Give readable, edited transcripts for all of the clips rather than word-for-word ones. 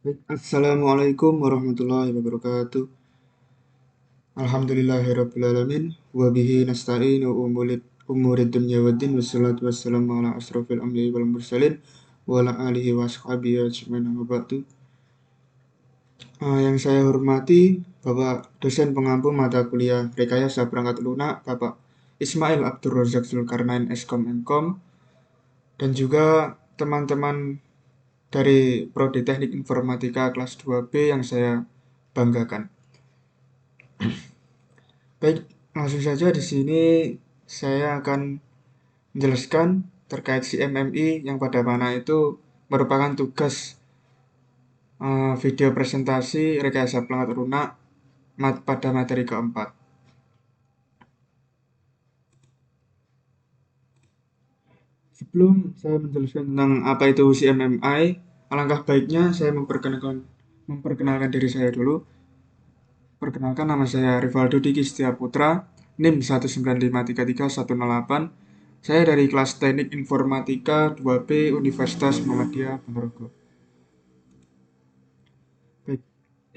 Baik, Assalamualaikum warahmatullahi wabarakatuh. Alhamdulillahirrabbilalamin. Wabihi nasta'inu umurid dunya waddin. Wassalatu wassalamu ala asrafil anbiya'i wal mursalin. Wa ala alihi wa ashabihi ajma'in amma ba'du. Yang saya hormati Bapak dosen pengampu mata kuliah Rekayasa Perangkat Lunak, Bapak Ismail Abdul Razak Zulkarnain Eskom Mkom, dan juga teman-teman dari Prodi Teknik Informatika kelas 2B yang saya banggakan. Baik, langsung saja di sini saya akan menjelaskan terkait CMMI yang pada mana itu merupakan tugas video presentasi rekayasa pelangkat lunak pada materi keempat. Sebelum saya menjelaskan tentang apa itu CMMI, alangkah baiknya saya memperkenalkan diri saya dulu. Perkenalkan, nama saya Rivaldo Diki Setiaputra, NIM 195331108. Saya dari kelas Teknik Informatika 2B Universitas Muhammadiyah Ponorogo. Baik,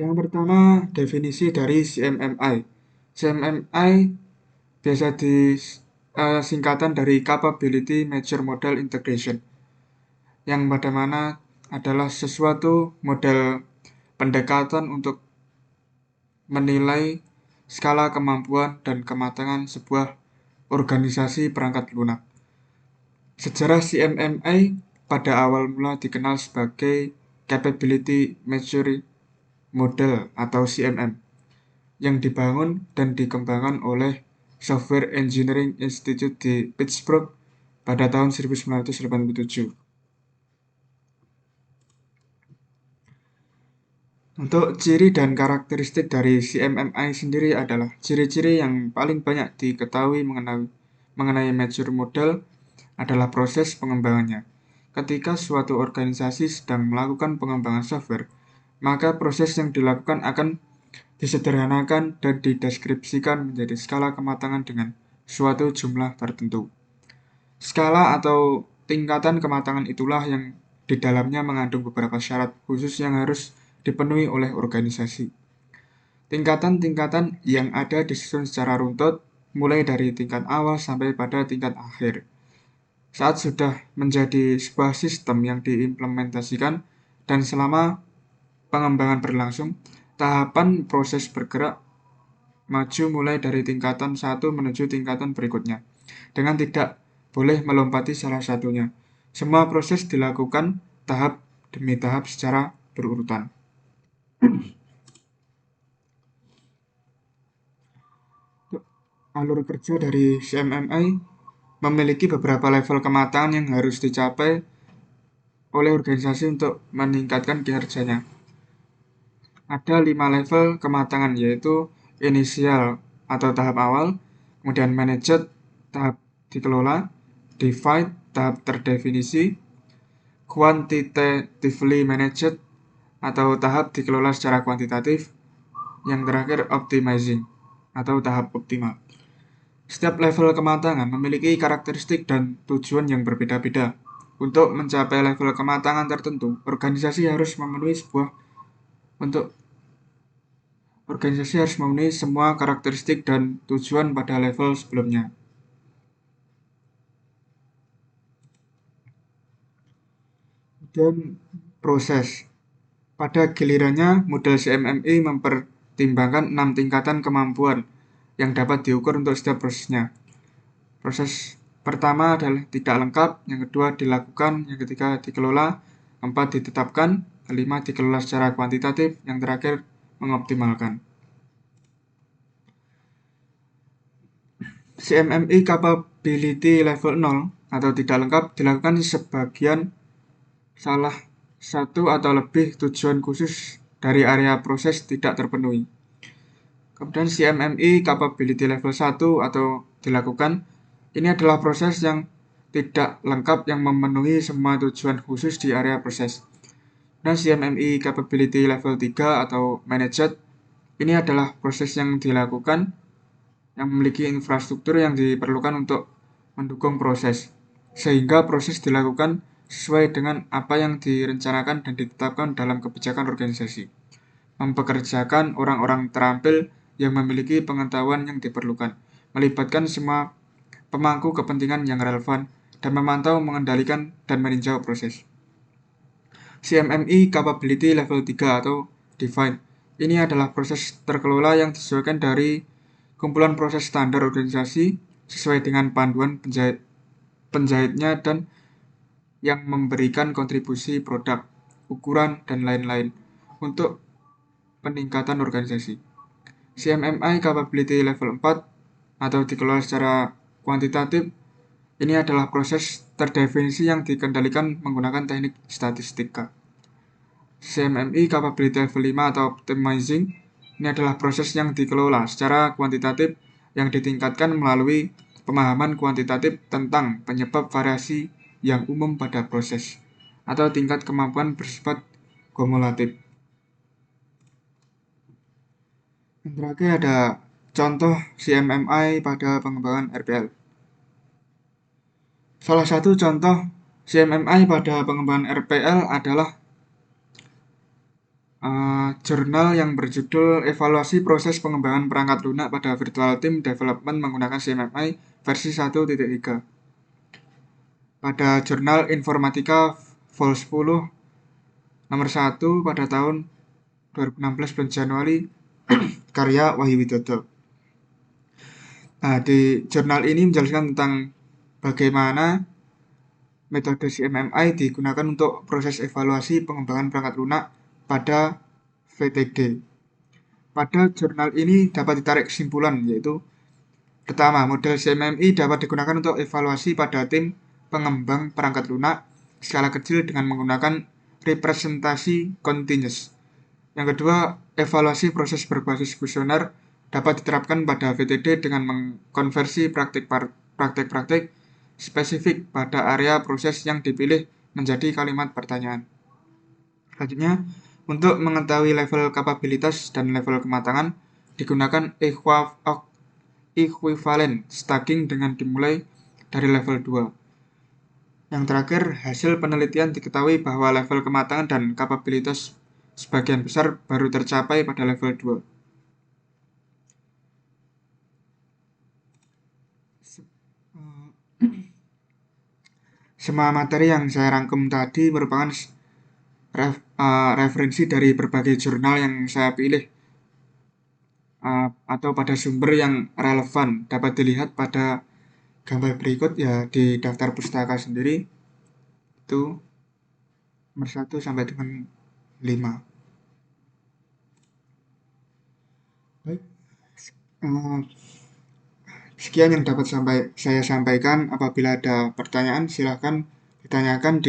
yang pertama definisi dari CMMI. CMMI biasa disingkatan dari Capability Major Model Integration, yang pada mana adalah sesuatu model pendekatan untuk menilai skala kemampuan dan kematangan sebuah organisasi perangkat lunak. Sejarah CMMI pada awal mula dikenal sebagai Capability Maturity Model atau CMM, yang dibangun dan dikembangkan oleh Software Engineering Institute di Pittsburgh pada tahun 1987. Untuk ciri dan karakteristik dari CMMI sendiri adalah ciri-ciri yang paling banyak diketahui mengenai mature model adalah proses pengembangannya. Ketika suatu organisasi sedang melakukan pengembangan software, maka proses yang dilakukan akan disederhanakan dan dideskripsikan menjadi skala kematangan dengan suatu jumlah tertentu. Skala atau tingkatan kematangan itulah yang di dalamnya mengandung beberapa syarat khusus yang harus dipenuhi oleh organisasi. Tingkatan-tingkatan yang ada disusun secara runtut, mulai dari tingkat awal sampai pada tingkat akhir. Saat sudah menjadi sebuah sistem yang diimplementasikan dan selama pengembangan berlangsung, tahapan proses bergerak maju mulai dari tingkatan satu menuju tingkatan berikutnya, dengan tidak boleh melompati salah satunya. Semua proses dilakukan tahap demi tahap secara berurutan. Alur kerja dari CMMI memiliki beberapa level kematangan yang harus dicapai oleh organisasi untuk meningkatkan kinerjanya. Ada 5 level kematangan, yaitu inisial atau tahap awal, kemudian managed, tahap dikelola, defined, tahap terdefinisi, quantitatively managed, atau tahap dikelola secara kuantitatif, yang terakhir optimizing, atau tahap optimal. Setiap level kematangan memiliki karakteristik dan tujuan yang berbeda-beda. Untuk mencapai level kematangan tertentu, organisasi harus memenuhi semua karakteristik dan tujuan pada level sebelumnya. Dan proses. Pada gilirannya, model CMMI mempertimbangkan 6 tingkatan kemampuan yang dapat diukur untuk setiap prosesnya. Proses pertama adalah tidak lengkap, yang kedua dilakukan, yang ketiga dikelola, keempat ditetapkan, kelima dikelola secara kuantitatif, yang terakhir mengoptimalkan. CMMI Capability Level 0 atau tidak lengkap dilakukan sebagian salah satu atau lebih tujuan khusus dari area proses tidak terpenuhi. Kemudian CMMI Capability Level 1 atau dilakukan, ini adalah proses yang tidak lengkap yang memenuhi semua tujuan khusus di area proses. Dan CMMI Capability Level 3 atau Managed, ini adalah proses yang dilakukan yang memiliki infrastruktur yang diperlukan untuk mendukung proses, sehingga proses dilakukan sesuai dengan apa yang direncanakan dan ditetapkan dalam kebijakan organisasi. Mempekerjakan orang-orang terampil yang memiliki pengetahuan yang diperlukan, melibatkan semua pemangku kepentingan yang relevan, dan memantau, mengendalikan, dan meninjau proses. CMMI Capability Level 3 atau Define. Ini adalah proses terkelola yang disesuaikan dari kumpulan proses standar organisasi sesuai dengan panduan penjahitnya dan yang memberikan kontribusi produk, ukuran, dan lain-lain untuk peningkatan organisasi. CMMI Capability Level 4 atau dikelola secara kuantitatif, ini adalah proses terdefinisi yang dikendalikan menggunakan teknik statistika. CMMI Capability Level 5 atau Optimizing, ini adalah proses yang dikelola secara kuantitatif yang ditingkatkan melalui pemahaman kuantitatif tentang penyebab variasi yang umum pada proses atau tingkat kemampuan bersifat kumulatif. Yang terakhir ada contoh CMMI pada pengembangan RPL. Salah satu contoh CMMI pada pengembangan RPL adalah jurnal yang berjudul Evaluasi Proses Pengembangan Perangkat Lunak pada Virtual Team Development menggunakan CMMI versi 1.3. Pada jurnal Informatika Vol 10 nomor 1 pada tahun 2016 bulan Januari karya Wahyu Widodo. Nah, di jurnal ini menjelaskan tentang bagaimana metode CMMI digunakan untuk proses evaluasi pengembangan perangkat lunak pada VTD. Pada jurnal ini dapat ditarik kesimpulan, yaitu pertama, model CMMI dapat digunakan untuk evaluasi pada tim pengembang perangkat lunak skala kecil dengan menggunakan representasi continuous. Yang kedua, evaluasi proses berbasis kuesioner dapat diterapkan pada VTD dengan mengkonversi praktek-praktek spesifik pada area proses yang dipilih menjadi kalimat pertanyaan. Selanjutnya, untuk mengetahui level kapabilitas dan level kematangan, digunakan equivalent stacking dengan dimulai dari level 2. Yang terakhir, hasil penelitian diketahui bahwa level kematangan dan kapabilitas sebagian besar baru tercapai pada level 2. Semua materi yang saya rangkum tadi merupakan referensi dari berbagai jurnal yang saya pilih atau pada sumber yang relevan. Dapat dilihat pada gambar berikut ya di daftar pustaka sendiri itu nomor 1 sampai dengan 5. Baik. Sekian yang dapat saya sampaikan. Apabila ada pertanyaan silahkan ditanyakan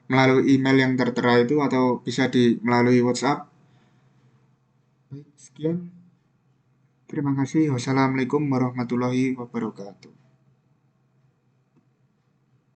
melalui email yang tertera itu atau bisa melalui WhatsApp. Baik, sekian. Terima kasih. Wassalamualaikum warahmatullahi wabarakatuh.